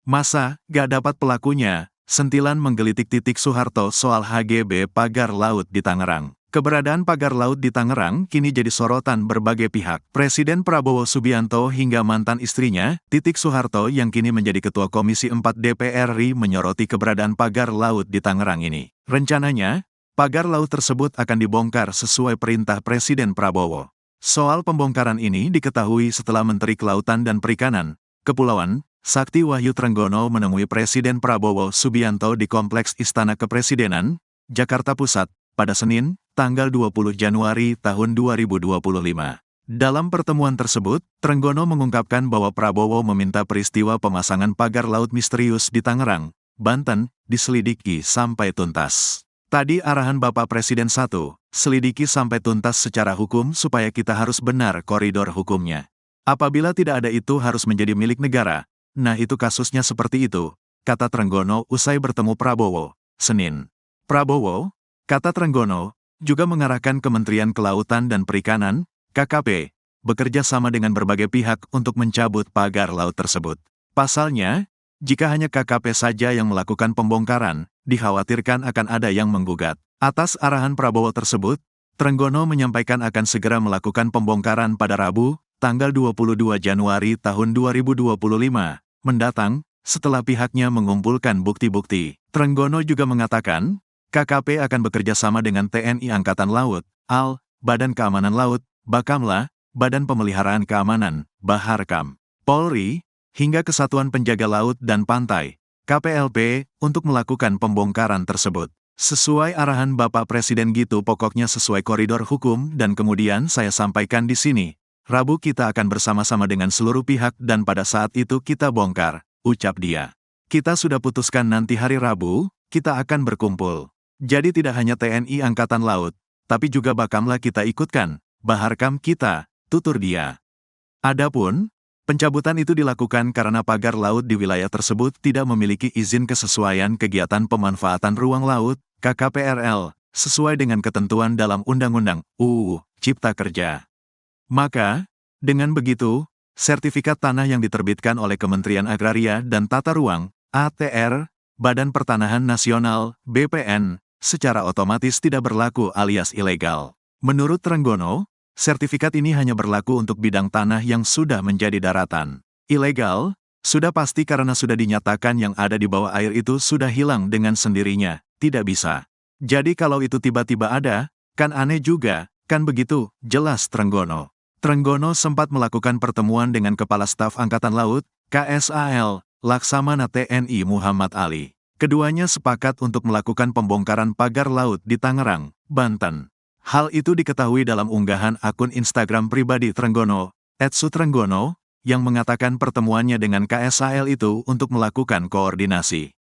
Masa, gak dapat pelakunya? Sentilan menggelitik Titik Soeharto soal HGB pagar laut di Tangerang. Keberadaan pagar laut di Tangerang kini jadi sorotan berbagai pihak. Presiden Prabowo Subianto hingga mantan istrinya, Titik Soeharto yang kini menjadi Ketua Komisi 4 DPR RI menyoroti keberadaan pagar laut di Tangerang ini. Rencananya, pagar laut tersebut akan dibongkar sesuai perintah Presiden Prabowo. Soal pembongkaran ini diketahui setelah Menteri Kelautan dan Perikanan, Kepulauan, Sakti Wahyu Trenggono menemui Presiden Prabowo Subianto di Kompleks Istana Kepresidenan, Jakarta Pusat, pada Senin, tanggal 20 Januari tahun 2025. Dalam pertemuan tersebut, Trenggono mengungkapkan bahwa Prabowo meminta peristiwa pemasangan pagar laut misterius di Tangerang, Banten, diselidiki sampai tuntas. Tadi arahan Bapak Presiden 1, selidiki sampai tuntas secara hukum supaya kita harus benar koridor hukumnya. Apabila tidak ada itu harus menjadi milik negara. Nah itu kasusnya seperti itu, kata Trenggono usai bertemu Prabowo, Senin. Prabowo, kata Trenggono, juga mengarahkan Kementerian Kelautan dan Perikanan, KKP, bekerja sama dengan berbagai pihak untuk mencabut pagar laut tersebut. Pasalnya, jika hanya KKP saja yang melakukan pembongkaran, dikhawatirkan akan ada yang menggugat. Atas arahan Prabowo tersebut, Trenggono menyampaikan akan segera melakukan pembongkaran pada Rabu, tanggal 22 Januari tahun 2025. Mendatang, setelah pihaknya mengumpulkan bukti-bukti. Trenggono juga mengatakan, KKP akan bekerja sama dengan TNI Angkatan Laut, AL, Badan Keamanan Laut, Bakamla, Badan Pemeliharaan Keamanan, Baharkam, Polri, hingga Kesatuan Penjaga Laut dan Pantai, KPLP, untuk melakukan pembongkaran tersebut. Sesuai arahan Bapak Presiden gitu pokoknya sesuai koridor hukum dan kemudian saya sampaikan di sini. Rabu kita akan bersama-sama dengan seluruh pihak dan pada saat itu kita bongkar, ucap dia. Kita sudah putuskan nanti hari Rabu, kita akan berkumpul. Jadi tidak hanya TNI Angkatan Laut, tapi juga Bakamla kita ikutkan, Baharkam kita, tutur dia. Adapun, pencabutan itu dilakukan karena pagar laut di wilayah tersebut tidak memiliki izin kesesuaian kegiatan pemanfaatan ruang laut, KKPRL, sesuai dengan ketentuan dalam Undang-Undang UU Cipta Kerja. Maka, dengan begitu, sertifikat tanah yang diterbitkan oleh Kementerian Agraria dan Tata Ruang, ATR, Badan Pertanahan Nasional, BPN, secara otomatis tidak berlaku alias ilegal. Menurut Trenggono, sertifikat ini hanya berlaku untuk bidang tanah yang sudah menjadi daratan. Ilegal, sudah pasti karena sudah dinyatakan yang ada di bawah air itu sudah hilang dengan sendirinya, tidak bisa. Jadi kalau itu tiba-tiba ada, kan aneh juga, kan begitu, jelas Trenggono. Trenggono sempat melakukan pertemuan dengan Kepala Staf Angkatan Laut, KSAL, Laksamana TNI Muhammad Ali. Keduanya sepakat untuk melakukan pembongkaran pagar laut di Tangerang, Banten. Hal itu diketahui dalam unggahan akun Instagram pribadi Trenggono, @sutrenggono, yang mengatakan pertemuannya dengan KSAL itu untuk melakukan koordinasi.